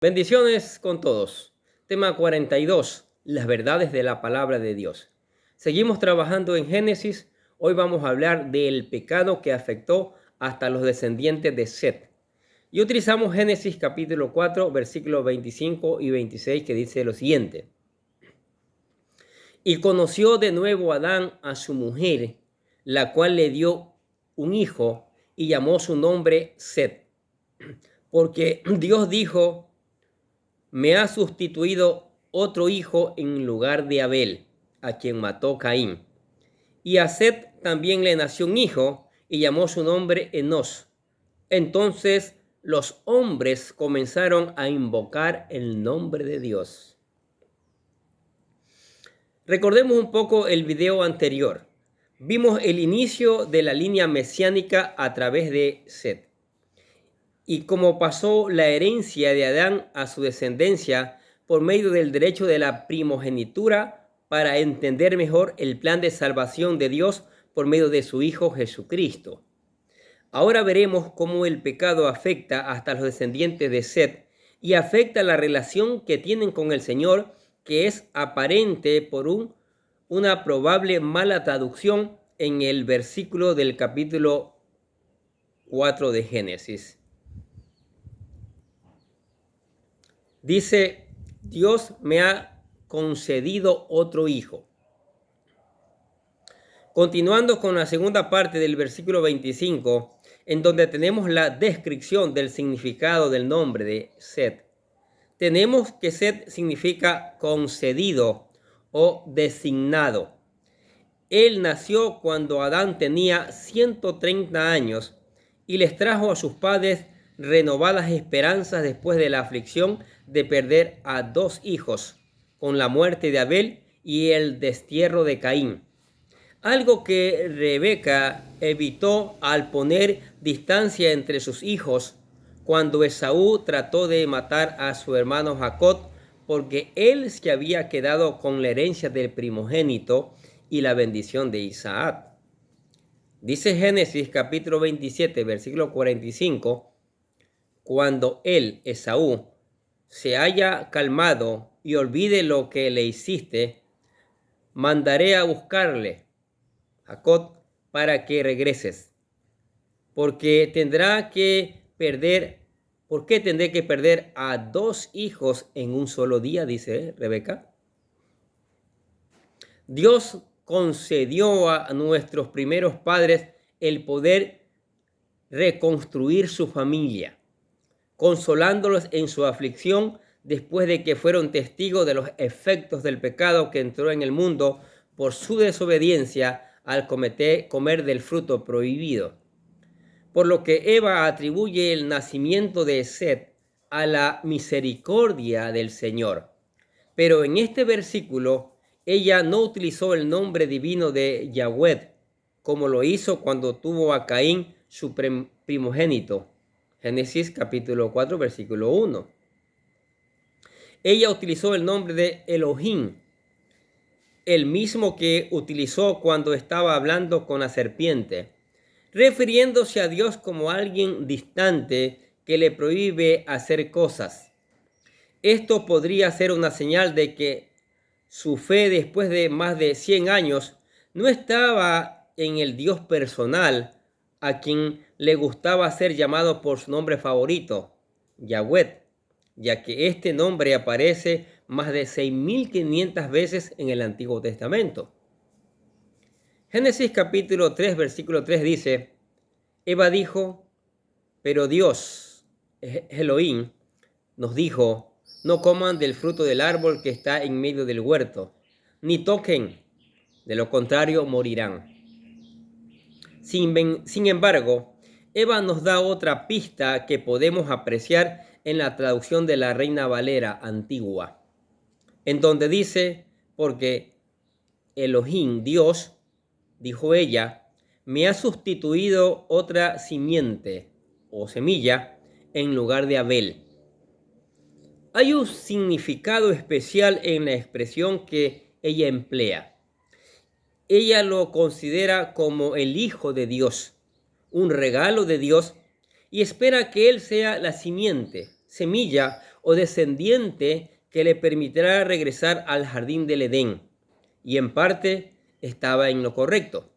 Bendiciones con todos. Tema 42. Las verdades de la palabra de Dios. Seguimos trabajando en Génesis. Hoy vamos a hablar del pecado que afectó hasta los descendientes de Set. Y utilizamos Génesis capítulo 4, versículos 25 y 26, que dice lo siguiente. Y conoció de nuevo Adán a su mujer, la cual le dio un hijo y llamó su nombre Set. Porque Dios dijo: me ha sustituido otro hijo en lugar de Abel, a quien mató Caín. Y a Set también le nació un hijo, y llamó su nombre Enos. Entonces los hombres comenzaron a invocar el nombre de Dios. Recordemos un poco el video anterior. Vimos el inicio de la línea mesiánica a través de Set. Y cómo pasó la herencia de Adán a su descendencia por medio del derecho de la primogenitura, para entender mejor el plan de salvación de Dios por medio de su Hijo Jesucristo. Ahora veremos cómo el pecado afecta hasta los descendientes de Set y afecta la relación que tienen con el Señor, que es aparente por una probable mala traducción en el versículo del capítulo 4 de Génesis. Dice: Dios me ha concedido otro hijo. Continuando con la segunda parte del versículo 25, en donde tenemos la descripción del significado del nombre de Set. Tenemos que Set significa concedido o designado. Él nació cuando Adán tenía 130 años y les trajo a sus padres renovadas esperanzas después de la aflicción de perder a dos hijos, con la muerte de Abel y el destierro de Caín. Algo que Rebeca evitó al poner distancia entre sus hijos cuando Esaú trató de matar a su hermano Jacob, porque él se había quedado con la herencia del primogénito y la bendición de Isaac. Dice Génesis capítulo 27, versículo 45, cuando él, Esaú, se haya calmado y olvide lo que le hiciste, mandaré a buscarle, Jacob, para que regreses. ¿Por qué tendré que perder a dos hijos en un solo día? Dice Rebeca. Dios concedió a nuestros primeros padres el poder reconstruir su familia, consolándolos en su aflicción después de que fueron testigos de los efectos del pecado que entró en el mundo por su desobediencia al comer del fruto prohibido. Por lo que Eva atribuye el nacimiento de Set a la misericordia del Señor. Pero en este versículo ella no utilizó el nombre divino de Yahweh, como lo hizo cuando tuvo a Caín, su primogénito. Génesis capítulo 4, versículo 1. Ella utilizó el nombre de Elohim, el mismo que utilizó cuando estaba hablando con la serpiente, refiriéndose a Dios como alguien distante que le prohíbe hacer cosas. Esto podría ser una señal de que su fe, después de más de 100 años, no estaba en el Dios personal, a quien le gustaba ser llamado por su nombre favorito, Yahweh, ya que este nombre aparece más de 6.500 veces en el Antiguo Testamento. Génesis capítulo 3, versículo 3 dice: Eva dijo, pero Dios, Elohim, nos dijo: no coman del fruto del árbol que está en medio del huerto, ni toquen, de lo contrario morirán. Sin embargo, Eva nos da otra pista que podemos apreciar en la traducción de la Reina Valera antigua, en donde dice: porque Elohim, Dios, dijo ella, me ha sustituido otra simiente o semilla en lugar de Abel. Hay un significado especial en la expresión que ella emplea. Ella lo considera como el Hijo de Dios, un regalo de Dios, y espera que Él sea la simiente, semilla o descendiente que le permitiera regresar al jardín del Edén, y en parte estaba en lo correcto.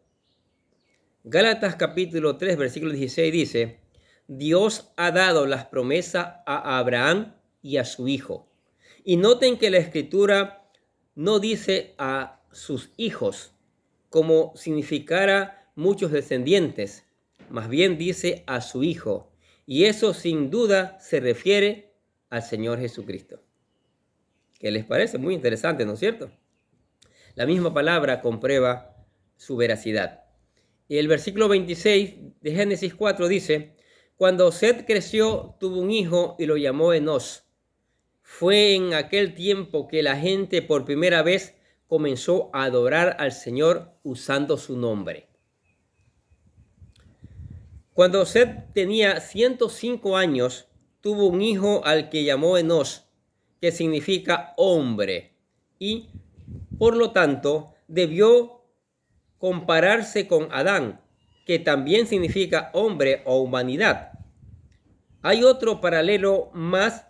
Gálatas capítulo 3, versículo 16 dice: Dios ha dado las promesas a Abraham y a su hijo. Y noten que la escritura no dice a sus hijos, como significara muchos descendientes, más bien dice a su hijo. Y eso sin duda se refiere al Señor Jesucristo. ¿Qué les parece? Muy interesante, ¿no es cierto? La misma palabra comprueba su veracidad. Y el versículo 26 de Génesis 4 dice: Cuando Set creció, tuvo un hijo y lo llamó Enos. Fue en aquel tiempo que la gente por primera vez comenzó a adorar al Señor usando su nombre. Cuando Set tenía 105 años, tuvo un hijo al que llamó Enos, que significa hombre, y por lo tanto debió compararse con Adán, que también significa hombre o humanidad. Hay otro paralelo más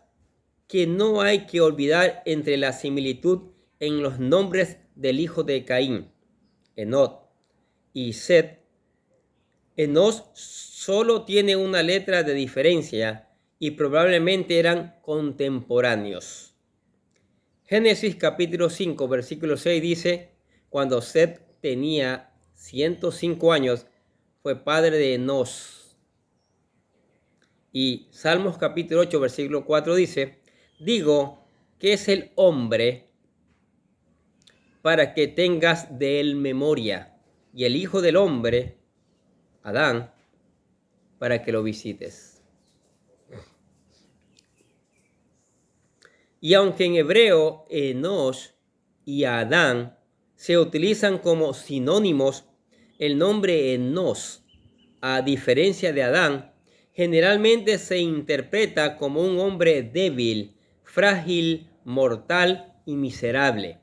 que no hay que olvidar entre la similitud en los nombres del hijo de Caín, Enod, y Set. Enos solo tiene una letra de diferencia y probablemente eran contemporáneos. Génesis capítulo 5, versículo 6 dice: Cuando Set tenía 105 años, fue padre de Enos. Y Salmos capítulo 8, versículo 4 dice: Digo, ¿qué es el hombre para que tengas de él memoria? Y el hijo del hombre, Adán, para que lo visites. Y aunque en hebreo Enos y Adán se utilizan como sinónimos, el nombre Enos, a diferencia de Adán, generalmente se interpreta como un hombre débil, frágil, mortal y miserable,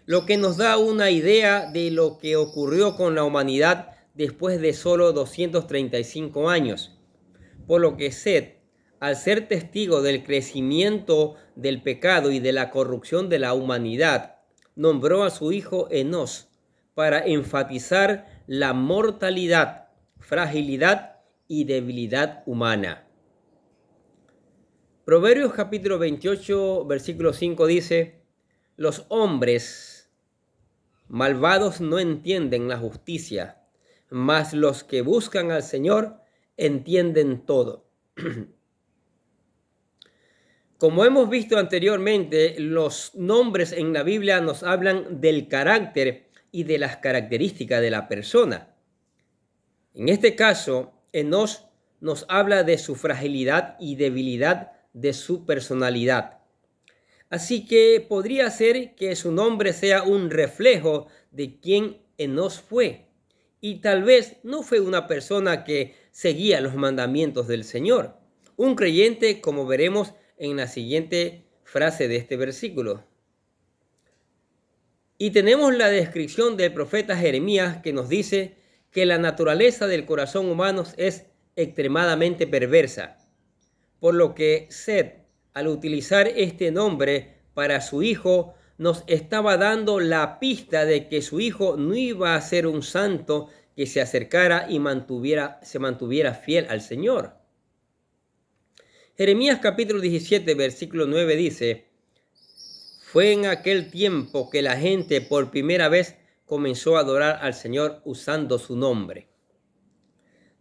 lo que nos da una idea de lo que ocurrió con la humanidad después de solo 235 años. Por lo que Set, al ser testigo del crecimiento del pecado y de la corrupción de la humanidad, nombró a su hijo Enos para enfatizar la mortalidad, fragilidad y debilidad humana. Proverbios capítulo 28, versículo 5 dice: Los hombres malvados no entienden la justicia, mas los que buscan al Señor entienden todo. Como hemos visto anteriormente, los nombres en la Biblia nos hablan del carácter y de las características de la persona. En este caso, Enos nos habla de su fragilidad y debilidad de su personalidad. Así que podría ser que su nombre sea un reflejo de quién Enos fue. Y tal vez no fue una persona que seguía los mandamientos del Señor. Un creyente, como veremos en la siguiente frase de este versículo. Y tenemos la descripción del profeta Jeremías, que nos dice que la naturaleza del corazón humano es extremadamente perversa, por lo que Set, al utilizar este nombre para su hijo, nos estaba dando la pista de que su hijo no iba a ser un santo que se acercara y se mantuviera fiel al Señor. Jeremías capítulo 17, versículo 9 dice: Fue en aquel tiempo que la gente por primera vez comenzó a adorar al Señor usando su nombre.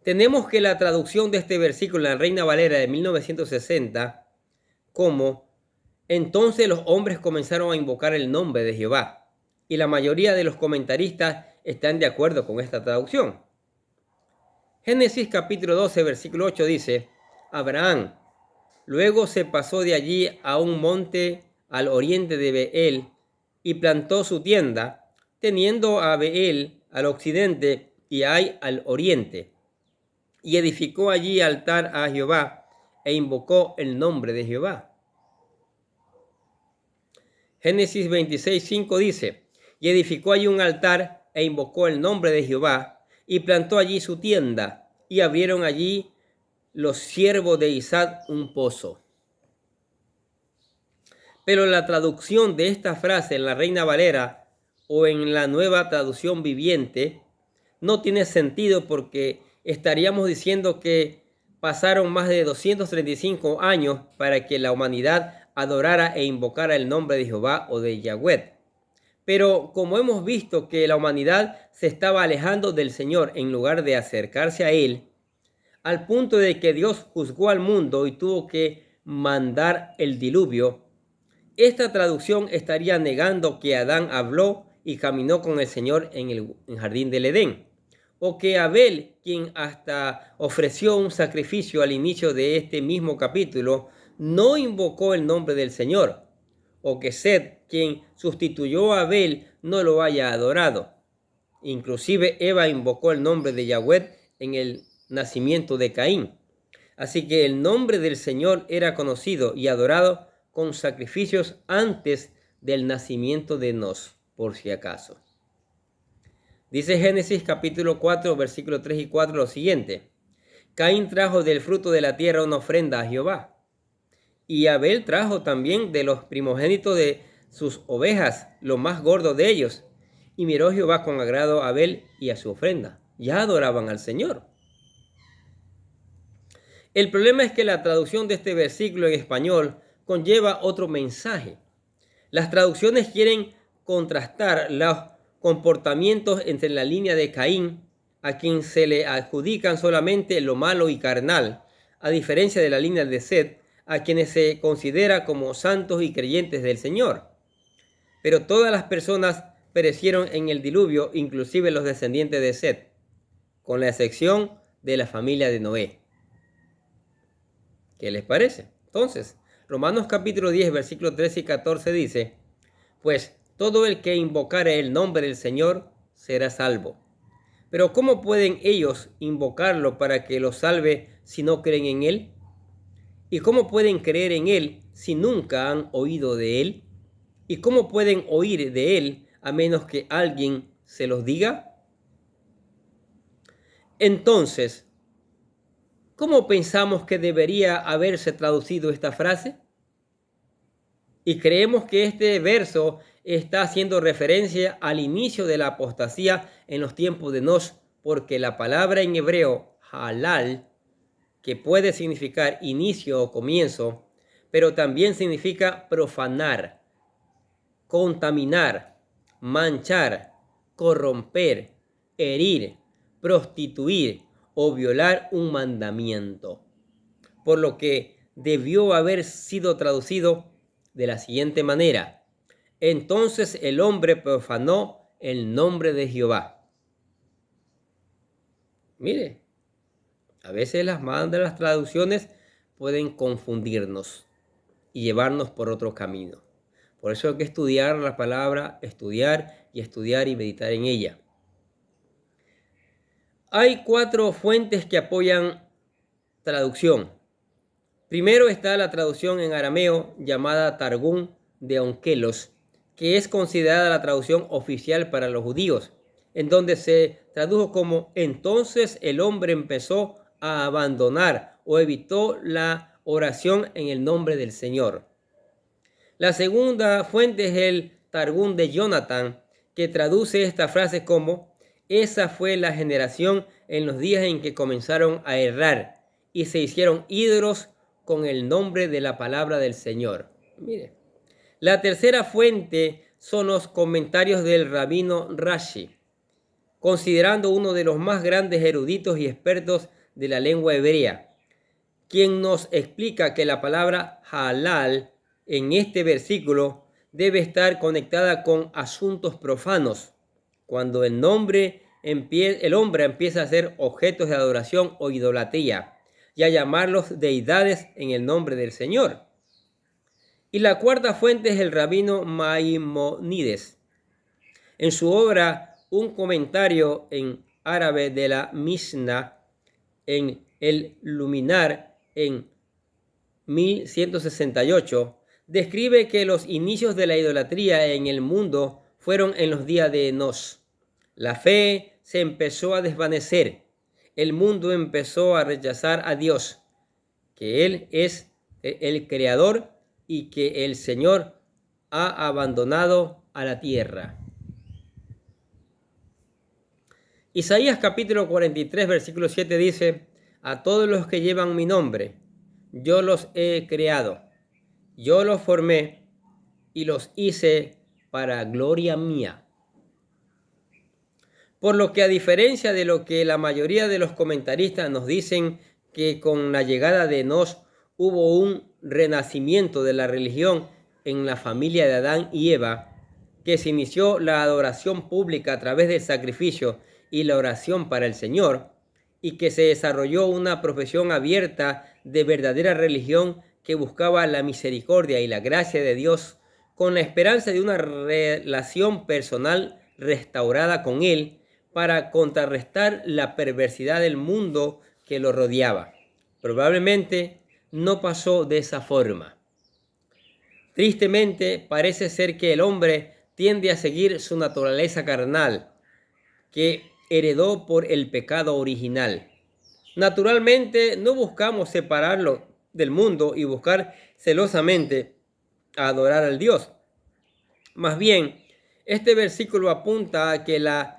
Tenemos que la traducción de este versículo en la Reina Valera de 1960 como: entonces los hombres comenzaron a invocar el nombre de Jehová. Y la mayoría de los comentaristas están de acuerdo con esta traducción. Génesis capítulo 12, versículo 8 dice: Abraham luego se pasó de allí a un monte al oriente de Beel y plantó su tienda, teniendo a Beel al occidente y a Ai al oriente. Y edificó allí altar a Jehová e invocó el nombre de Jehová. Génesis 26, 5 dice: Y edificó allí un altar e invocó el nombre de Jehová y plantó allí su tienda y abrieron allí los siervos de Isaac un pozo. Pero la traducción de esta frase en la Reina Valera o en la Nueva Traducción Viviente no tiene sentido, porque estaríamos diciendo que pasaron más de 235 años para que la humanidad adorara e invocara el nombre de Jehová o de Yahweh. Pero como hemos visto que la humanidad se estaba alejando del Señor en lugar de acercarse a Él, al punto de que Dios juzgó al mundo y tuvo que mandar el diluvio, esta traducción estaría negando que Adán habló y caminó con el Señor en el jardín del Edén, o que Abel, quien hasta ofreció un sacrificio al inicio de este mismo capítulo, no invocó el nombre del Señor, o que Set, quien sustituyó a Abel, no lo haya adorado. Inclusive Eva invocó el nombre de Yahweh en el nacimiento de Caín. Así que el nombre del Señor era conocido y adorado con sacrificios antes del nacimiento de Nos, por si acaso. Dice Génesis capítulo 4, versículos 3 y 4 lo siguiente: Caín trajo del fruto de la tierra una ofrenda a Jehová, y Abel trajo también de los primogénitos de sus ovejas, lo más gordo de ellos. Y miró Jehová con agrado a Abel y a su ofrenda. Ya adoraban al Señor. El problema es que la traducción de este versículo en español conlleva otro mensaje. Las traducciones quieren contrastar los comportamientos entre la línea de Caín, a quien se le adjudican solamente lo malo y carnal, a diferencia de la línea de Set, a quienes se considera como santos y creyentes del Señor. Pero todas las personas perecieron en el diluvio, inclusive los descendientes de Set, con la excepción de la familia de Noé. ¿Qué les parece? Entonces, Romanos capítulo 10, versículos 13 y 14 dice: Pues todo el que invocare el nombre del Señor será salvo. Pero ¿cómo pueden ellos invocarlo para que los salve si no creen en Él? ¿Y cómo pueden creer en Él si nunca han oído de Él? ¿Y cómo pueden oír de Él a menos que alguien se los diga? Entonces, ¿cómo pensamos que debería haberse traducido esta frase? Y creemos que este verso está haciendo referencia al inicio de la apostasía en los tiempos de Nos, porque la palabra en hebreo, halal, que puede significar inicio o comienzo, pero también significa profanar, contaminar, manchar, corromper, herir, prostituir o violar un mandamiento. Por lo que debió haber sido traducido de la siguiente manera: entonces el hombre profanó el nombre de Jehová. Mire, a veces las traducciones pueden confundirnos y llevarnos por otro camino. Por eso hay que estudiar la palabra, estudiar y meditar en ella. Hay 4 fuentes que apoyan traducción. Primero está la traducción en arameo llamada Targum de Onkelos, que es considerada la traducción oficial para los judíos, en donde se tradujo como: entonces el hombre empezó a abandonar o evitó la oración en el nombre del Señor. La segunda fuente es el Targum de Jonathan, que traduce esta frase como: esa fue la generación en los días en que comenzaron a errar y se hicieron ídolos con el nombre de la palabra del Señor. Mire. La tercera fuente son los comentarios del rabino Rashi, considerando uno de los más grandes eruditos y expertos de la lengua hebrea, quien nos explica que la palabra halal en este versículo debe estar conectada con asuntos profanos, cuando el hombre empieza a hacer objetos de adoración o idolatría y a llamarlos deidades en el nombre del Señor. Y la cuarta fuente es el rabino Maimónides. En su obra, un comentario en árabe de la Mishnah, en el Luminar, en 1168, describe que los inicios de la idolatría en el mundo fueron en los días de Nos. La fe se empezó a desvanecer. El mundo empezó a rechazar a Dios, que Él es el creador y que el Señor ha abandonado a la tierra. Isaías capítulo 43, versículo 7 dice: a todos los que llevan mi nombre, yo los he creado, yo los formé y los hice para gloria mía. Por lo que, a diferencia de lo que la mayoría de los comentaristas nos dicen, que con la llegada de Enos hubo un renacimiento de la religión en la familia de Adán y Eva, que se inició la adoración pública a través del sacrificio y la oración para el Señor, y que se desarrolló una profesión abierta de verdadera religión que buscaba la misericordia y la gracia de Dios con la esperanza de una relación personal restaurada con Él, para contrarrestar la perversidad del mundo que lo rodeaba. Probablemente no pasó de esa forma. Tristemente, parece ser que el hombre tiende a seguir su naturaleza carnal, que heredó por el pecado original. Naturalmente, no buscamos separarlo del mundo y buscar celosamente a adorar al Dios. Más bien, este versículo apunta a que la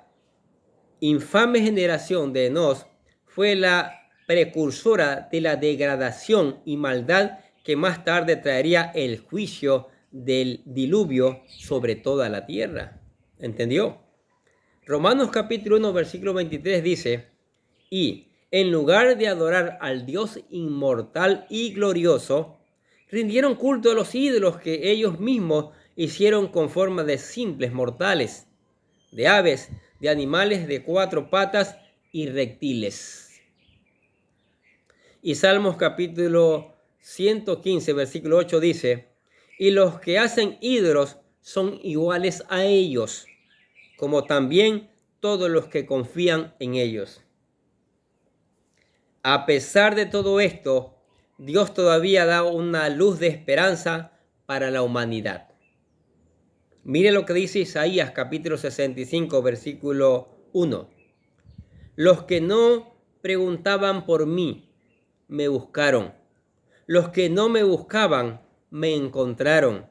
infame generación de Enos fue la precursora de la degradación y maldad que más tarde traería el juicio del diluvio sobre toda la tierra. ¿Entendió? Romanos capítulo 1, versículo 23 dice: y en lugar de adorar al Dios inmortal y glorioso, rindieron culto a los ídolos que ellos mismos hicieron con forma de simples mortales, de aves, de animales de 4 patas y reptiles. Y Salmos capítulo 115, versículo 8 dice: y los que hacen ídolos son iguales a ellos, como también todos los que confían en ellos. A pesar de todo esto, Dios todavía da una luz de esperanza para la humanidad. Mire lo que dice Isaías capítulo 65, versículo 1. Los que no preguntaban por mí, me buscaron. Los que no me buscaban, me encontraron.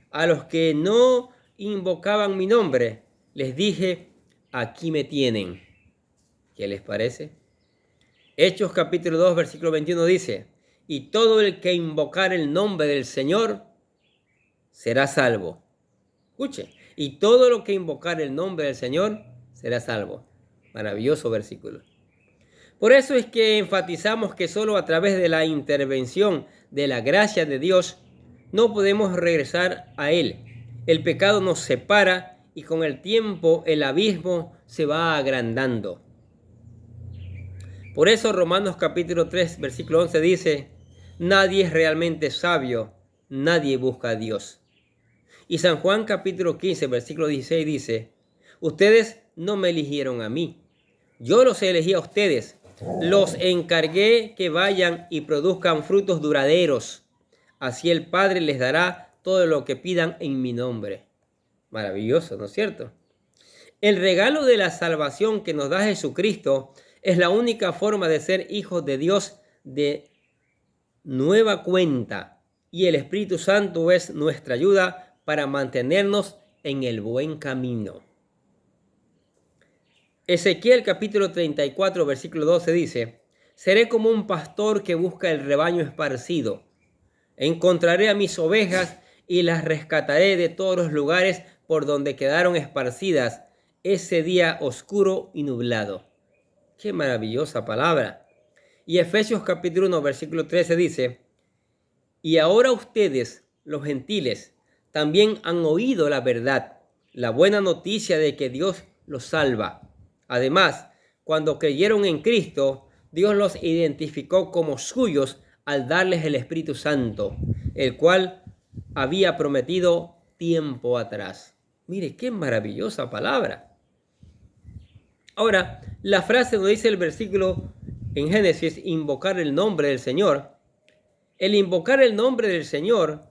A los que no invocaban mi nombre, les dije: aquí me tienen. ¿Qué les parece? Hechos capítulo 2, versículo 21 dice: y todo el que invocar el nombre del Señor será salvo. Escuche, y todo lo que invocar el nombre del Señor será salvo. Maravilloso versículo. Por eso es que enfatizamos que solo a través de la intervención de la gracia de Dios no podemos regresar a Él. El pecado nos separa y con el tiempo el abismo se va agrandando. Por eso Romanos capítulo 3, versículo 11 dice: nadie es realmente sabio, nadie busca a Dios. Y San Juan capítulo 15, versículo 16 dice: ustedes no me eligieron a mí, yo los elegí a ustedes, los encargué que vayan y produzcan frutos duraderos, así el Padre les dará todo lo que pidan en mi nombre. Maravilloso, ¿no es cierto? El regalo de la salvación que nos da Jesucristo es la única forma de ser hijos de Dios de nueva cuenta, y el Espíritu Santo es nuestra ayuda para mantenernos en el buen camino. Ezequiel capítulo 34, versículo 12 dice: seré como un pastor que busca el rebaño esparcido. Encontraré a mis ovejas y las rescataré de todos los lugares por donde quedaron esparcidas ese día oscuro y nublado. ¡Qué maravillosa palabra! Y Efesios capítulo 1, versículo 13 dice: y ahora ustedes, los gentiles, también han oído la verdad, la buena noticia de que Dios los salva. Además, cuando creyeron en Cristo, Dios los identificó como suyos al darles el Espíritu Santo, el cual había prometido tiempo atrás. Mire, qué maravillosa palabra. Ahora, la frase donde dice el versículo en Génesis: invocar el nombre del Señor. El invocar el nombre del Señor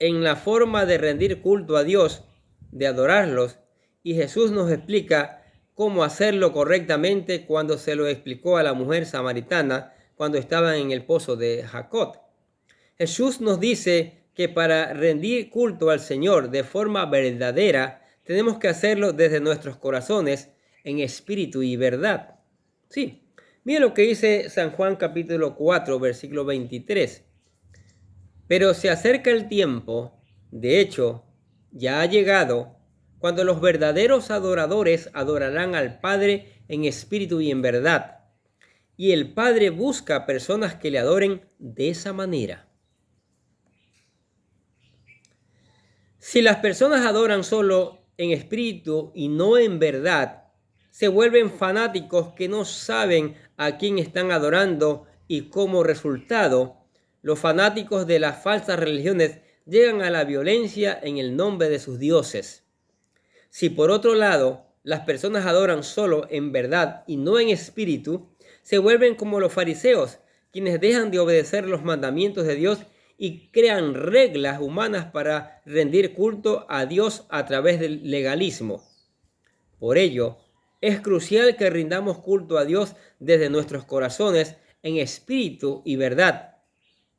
en la forma de rendir culto a Dios, de adorarlos, y Jesús nos explica cómo hacerlo correctamente cuando se lo explicó a la mujer samaritana cuando estaban en el pozo de Jacob. Jesús nos dice que para rendir culto al Señor de forma verdadera, tenemos que hacerlo desde nuestros corazones en espíritu y verdad. Sí, mira lo que dice San Juan capítulo 4, versículo 23. Pero se acerca el tiempo, de hecho, ya ha llegado, cuando los verdaderos adoradores adorarán al Padre en espíritu y en verdad. Y el Padre busca personas que le adoren de esa manera. Si las personas adoran solo en espíritu y no en verdad, se vuelven fanáticos que no saben a quién están adorando y como resultado, los fanáticos de las falsas religiones llegan a la violencia en el nombre de sus dioses. Si por otro lado, las personas adoran solo en verdad y no en espíritu, se vuelven como los fariseos, quienes dejan de obedecer los mandamientos de Dios y crean reglas humanas para rendir culto a Dios a través del legalismo. Por ello, es crucial que rindamos culto a Dios desde nuestros corazones en espíritu y verdad.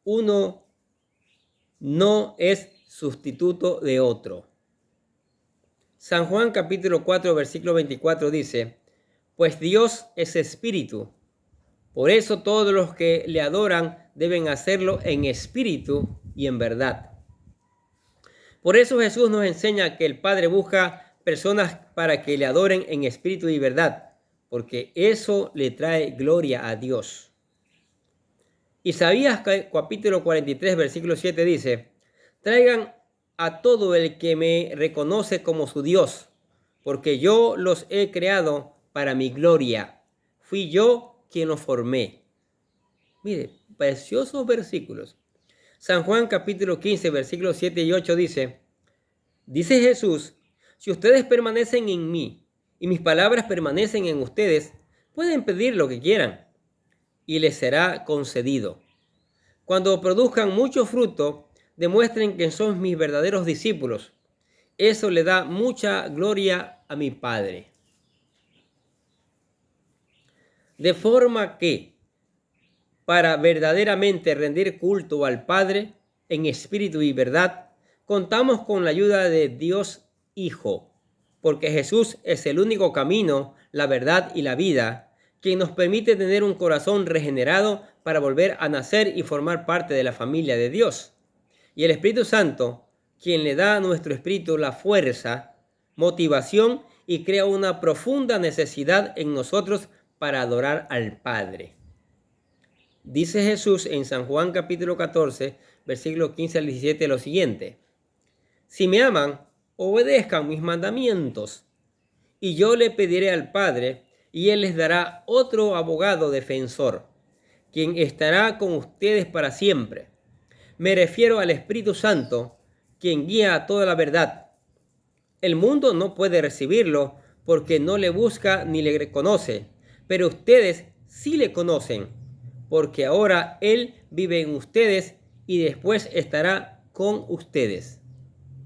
Uno no es sustituto de otro. San Juan capítulo 4, versículo 24 dice, pues Dios es espíritu. Por eso todos los que le adoran deben hacerlo en espíritu y en verdad. Por eso Jesús nos enseña que el Padre busca personas para que le adoren en espíritu y verdad, porque eso le trae gloria a Dios. Isaías capítulo 43, versículo 7 dice, traigan a todo el que me reconoce como su Dios, porque yo los he creado para mi gloria. Fui yo quien los formé. Mire, preciosos versículos. San Juan capítulo 15, versículos 7 y 8 dice Jesús, si ustedes permanecen en mí y mis palabras permanecen en ustedes, pueden pedir lo que quieran y les será concedido. Cuando produzcan mucho fruto, demuestren que son mis verdaderos discípulos. Eso le da mucha gloria a mi Padre. De forma que, para verdaderamente rendir culto al Padre en espíritu y verdad, contamos con la ayuda de Dios Hijo, porque Jesús es el único camino, la verdad y la vida, quien nos permite tener un corazón regenerado para volver a nacer y formar parte de la familia de Dios. Y el Espíritu Santo, quien le da a nuestro espíritu la fuerza, motivación y crea una profunda necesidad en nosotros para adorar al Padre. Dice Jesús en San Juan capítulo 14, versículo 15 al 17 lo siguiente. Si me aman, obedezcan mis mandamientos, y yo le pediré al Padre, y Él les dará otro abogado defensor, quien estará con ustedes para siempre. Me refiero al Espíritu Santo, quien guía a toda la verdad. El mundo no puede recibirlo porque no le busca ni le reconoce, pero ustedes sí le conocen, porque ahora Él vive en ustedes y después estará con ustedes.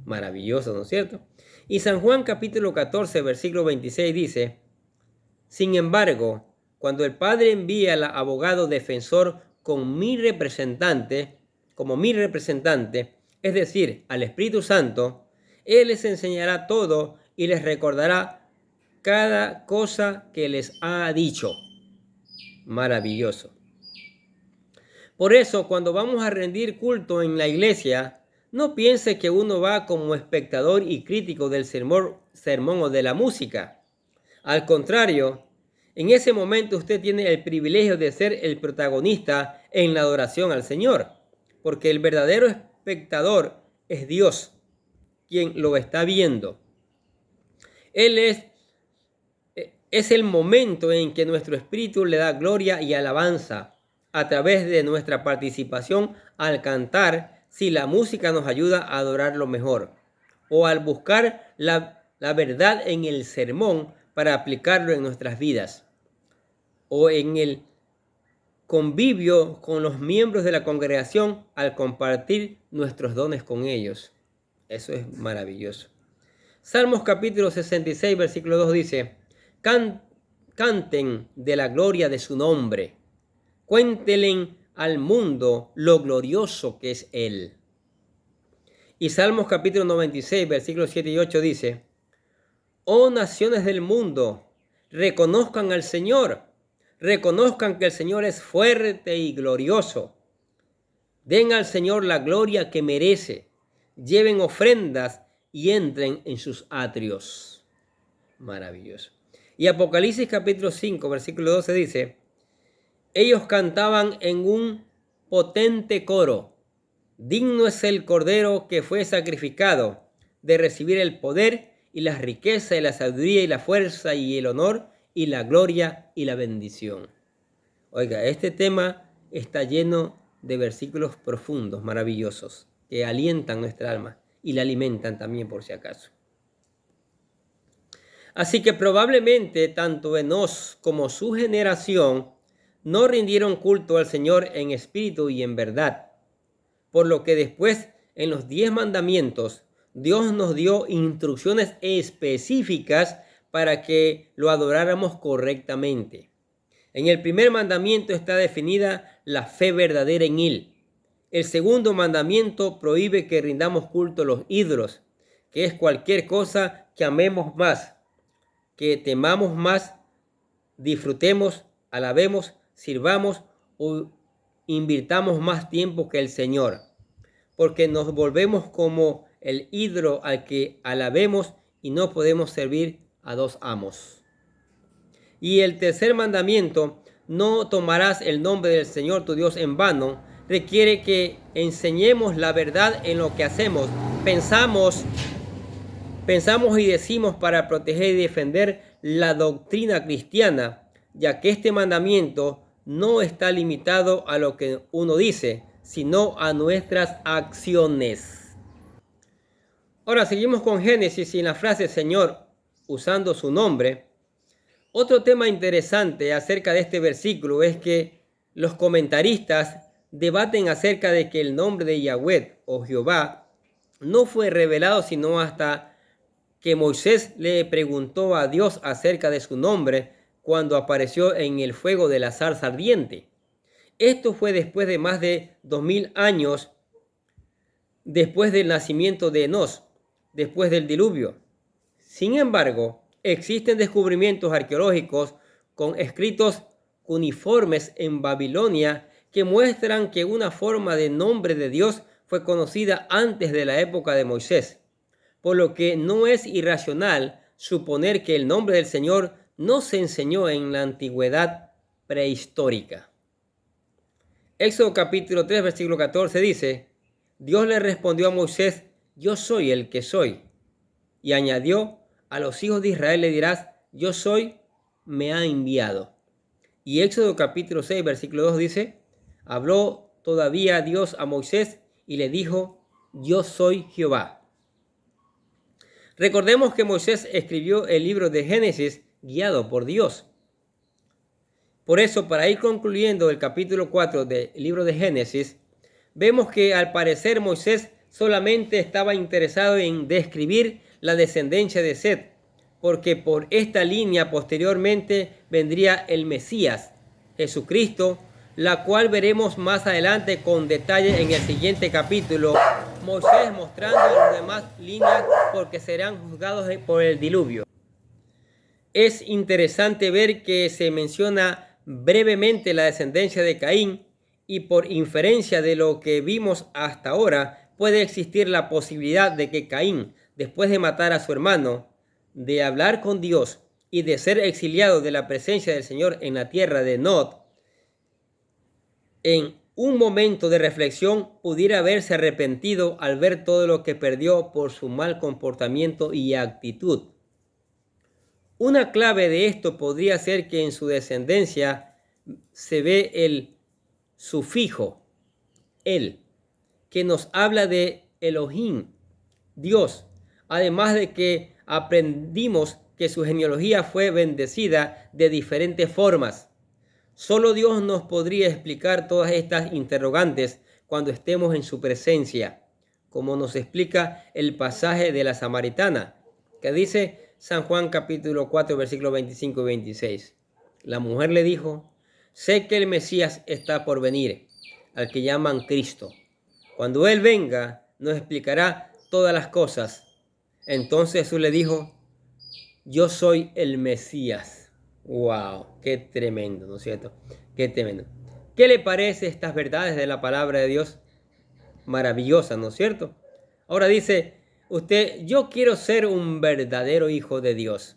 Maravilloso, ¿no es cierto? Y San Juan capítulo 14, versículo 26 dice, sin embargo, cuando el Padre envía al abogado defensor como mi representante, es decir, al Espíritu Santo, Él les enseñará todo y les recordará cada cosa que les ha dicho. Maravilloso. Por eso, cuando vamos a rendir culto en la iglesia, no piense que uno va como espectador y crítico del sermón o de la música. Al contrario, en ese momento usted tiene el privilegio de ser el protagonista en la adoración al Señor, porque el verdadero espectador es Dios, quien lo está viendo. Él es el momento en que nuestro espíritu le da gloria y alabanza a través de nuestra participación al cantar, si la música nos ayuda a adorarlo mejor, o al buscar la verdad en el sermón para aplicarlo en nuestras vidas, o en el convivio con los miembros de la congregación al compartir nuestros dones con ellos. Eso es maravilloso. Salmos capítulo 66, versículo 2 dice, canten de la gloria de su nombre, cuéntenle al mundo lo glorioso que es Él. Y Salmos capítulo 96, versículos 7 y 8 dice: Oh naciones del mundo, reconozcan al Señor, reconozcan que el Señor es fuerte y glorioso. Den al Señor la gloria que merece, lleven ofrendas y entren en sus atrios. Maravilloso. Y Apocalipsis capítulo 5, versículo 12 dice: ellos cantaban en un potente coro: digno es el Cordero que fue sacrificado de recibir el poder y la riqueza y la sabiduría y la fuerza y el honor y la gloria y la bendición. Oiga, este tema está lleno de versículos profundos, maravillosos, que alientan nuestra alma y la alimentan también por si acaso. Así que probablemente tanto Enós como su generación no rindieron culto al Señor en espíritu y en verdad, por lo que después en los 10 mandamientos Dios nos dio instrucciones específicas para que lo adoráramos correctamente. En el primer mandamiento está definida la fe verdadera en Él. El segundo mandamiento prohíbe que rindamos culto a los ídolos, que es cualquier cosa que amemos más, que temamos más, disfrutemos, alabemos, sirvamos o invirtamos más tiempo que el Señor, porque nos volvemos como el ídolo al que alabemos y no podemos servir a dos amos. Y el tercer mandamiento: no tomarás el nombre del Señor tu Dios en vano, requiere que enseñemos la verdad en lo que hacemos, pensamos y decimos para proteger y defender la doctrina cristiana, ya que este mandamiento no está limitado a lo que uno dice, sino a nuestras acciones. Ahora seguimos con Génesis y en la frase Señor usando su nombre. Otro tema interesante acerca de este versículo es que los comentaristas debaten acerca de que el nombre de Yahweh o Jehová no fue revelado sino hasta que Moisés le preguntó a Dios acerca de su nombre cuando apareció en el fuego de la zarza ardiente. Esto fue después de más de 2000 años después del nacimiento de Enós, después del diluvio. Sin embargo, existen descubrimientos arqueológicos con escritos cuneiformes en Babilonia que muestran que una forma de nombre de Dios fue conocida antes de la época de Moisés, por lo que no es irracional suponer que el nombre del Señor no se enseñó en la antigüedad prehistórica. Éxodo capítulo 3, versículo 14 dice: Dios le respondió a Moisés: yo soy el que soy. Y añadió: a los hijos de Israel le dirás: yo soy, me ha enviado. Y Éxodo capítulo 6, versículo 2 dice: habló todavía Dios a Moisés y le dijo: yo soy Jehová. Recordemos que Moisés escribió el libro de Génesis guiado por Dios. Por eso, para ir concluyendo el capítulo 4 del libro de Génesis, vemos que al parecer Moisés solamente estaba interesado en describir la descendencia de Set, porque por esta línea posteriormente vendría el Mesías, Jesucristo, la cual veremos más adelante con detalle en el siguiente capítulo. Moisés mostrando las demás líneas porque serán juzgados por el diluvio. Es interesante ver que se menciona brevemente la descendencia de Caín y por inferencia de lo que vimos hasta ahora puede existir la posibilidad de que Caín, después de matar a su hermano, de hablar con Dios y de ser exiliado de la presencia del Señor en la tierra de Nod, en un momento de reflexión pudiera haberse arrepentido al ver todo lo que perdió por su mal comportamiento y actitud. Una clave de esto podría ser que en su descendencia se ve el sufijo el, que nos habla de Elohim, Dios, además de que aprendimos que su genealogía fue bendecida de diferentes formas. Solo Dios nos podría explicar todas estas interrogantes cuando estemos en su presencia, como nos explica el pasaje de la Samaritana, que dice San Juan capítulo 4, versículos 25 y 26. La mujer le dijo: sé que el Mesías está por venir, al que llaman Cristo. Cuando Él venga, nos explicará todas las cosas. Entonces Jesús le dijo, yo soy el Mesías. ¡Wow! ¡Qué tremendo! ¿No es cierto? ¡Qué tremendo! ¿Qué le parece estas verdades de la palabra de Dios? Maravillosas, ¿no es cierto? Ahora dice usted, yo quiero ser un verdadero hijo de Dios.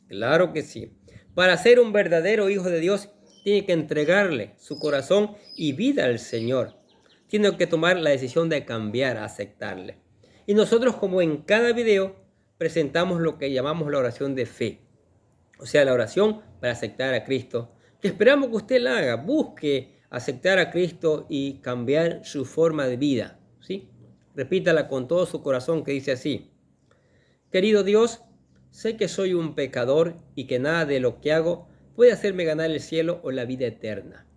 Claro que sí. Para ser un verdadero hijo de Dios, tiene que entregarle su corazón y vida al Señor. Tiene que tomar la decisión de cambiar, aceptarle. Y nosotros, como en cada video, presentamos lo que llamamos la oración de fe. O sea, la oración para aceptar a Cristo, que esperamos que usted la haga. Busque aceptar a Cristo y cambiar su forma de vida, ¿sí? Repítala con todo su corazón, que dice así: querido Dios, sé que soy un pecador y que nada de lo que hago puede hacerme ganar el cielo o la vida eterna.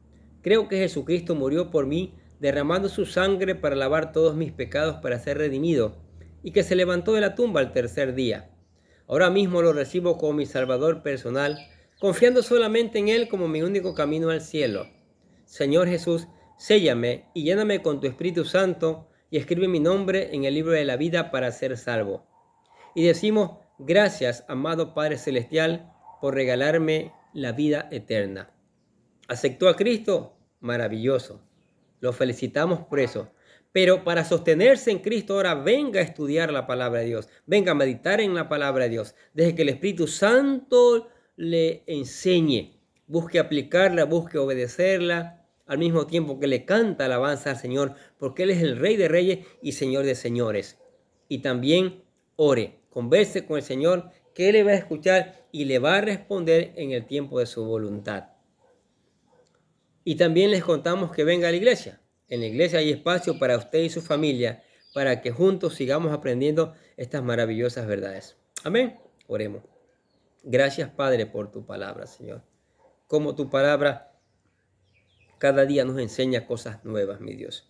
Creo que Jesucristo murió por mí, derramando su sangre para lavar todos mis pecados para ser redimido, y que se levantó de la tumba al tercer día. Ahora mismo lo recibo como mi Salvador personal, confiando solamente en Él como mi único camino al cielo. Señor Jesús, séllame y lléname con tu Espíritu Santo y escribe mi nombre en el libro de la vida para ser salvo. Y decimos, gracias, amado Padre Celestial, por regalarme la vida eterna. ¿Aceptó a Cristo? Maravilloso. Lo felicitamos por eso. Pero para sostenerse en Cristo ahora venga a estudiar la palabra de Dios. Venga a meditar en la palabra de Dios. Deje que el Espíritu Santo le enseñe. Busque aplicarla, busque obedecerla. Al mismo tiempo que le canta alabanza al Señor. Porque Él es el Rey de Reyes y Señor de Señores. Y también ore. Converse con el Señor, que Él le va a escuchar y le va a responder en el tiempo de su voluntad. Y también les contamos que venga a la iglesia. En la iglesia hay espacio para usted y su familia, para que juntos sigamos aprendiendo estas maravillosas verdades. Amén. Oremos. Gracias, Padre, por tu palabra, Señor. Como tu palabra cada día nos enseña cosas nuevas, mi Dios.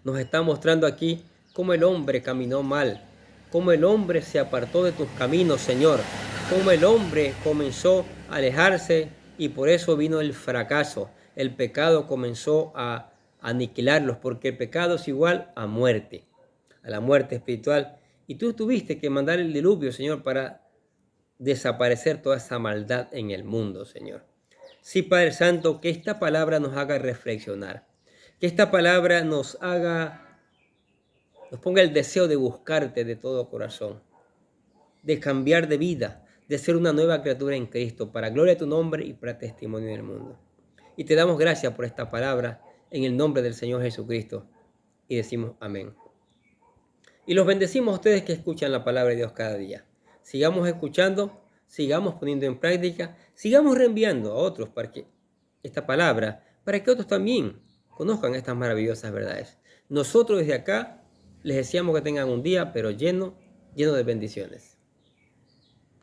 Nos está mostrando aquí cómo el hombre caminó mal, cómo el hombre se apartó de tus caminos, Señor, cómo el hombre comenzó a alejarse y por eso vino el fracaso. El pecado comenzó a aniquilarlos, porque el pecado es igual a muerte, a la muerte espiritual. Y tú tuviste que mandar el diluvio, Señor, para desaparecer toda esa maldad en el mundo, Señor. Sí, Padre Santo, que esta palabra nos haga reflexionar, que esta palabra nos ponga el deseo de buscarte de todo corazón, de cambiar de vida, de ser una nueva criatura en Cristo, para gloria de tu nombre y para testimonio del mundo. Y te damos gracias por esta palabra en el nombre del Señor Jesucristo. Y decimos amén. Y los bendecimos a ustedes que escuchan la palabra de Dios cada día. Sigamos escuchando, sigamos poniendo en práctica, sigamos reenviando a otros para que esta palabra, para que otros también conozcan estas maravillosas verdades. Nosotros desde acá les deseamos que tengan un día, pero lleno de bendiciones.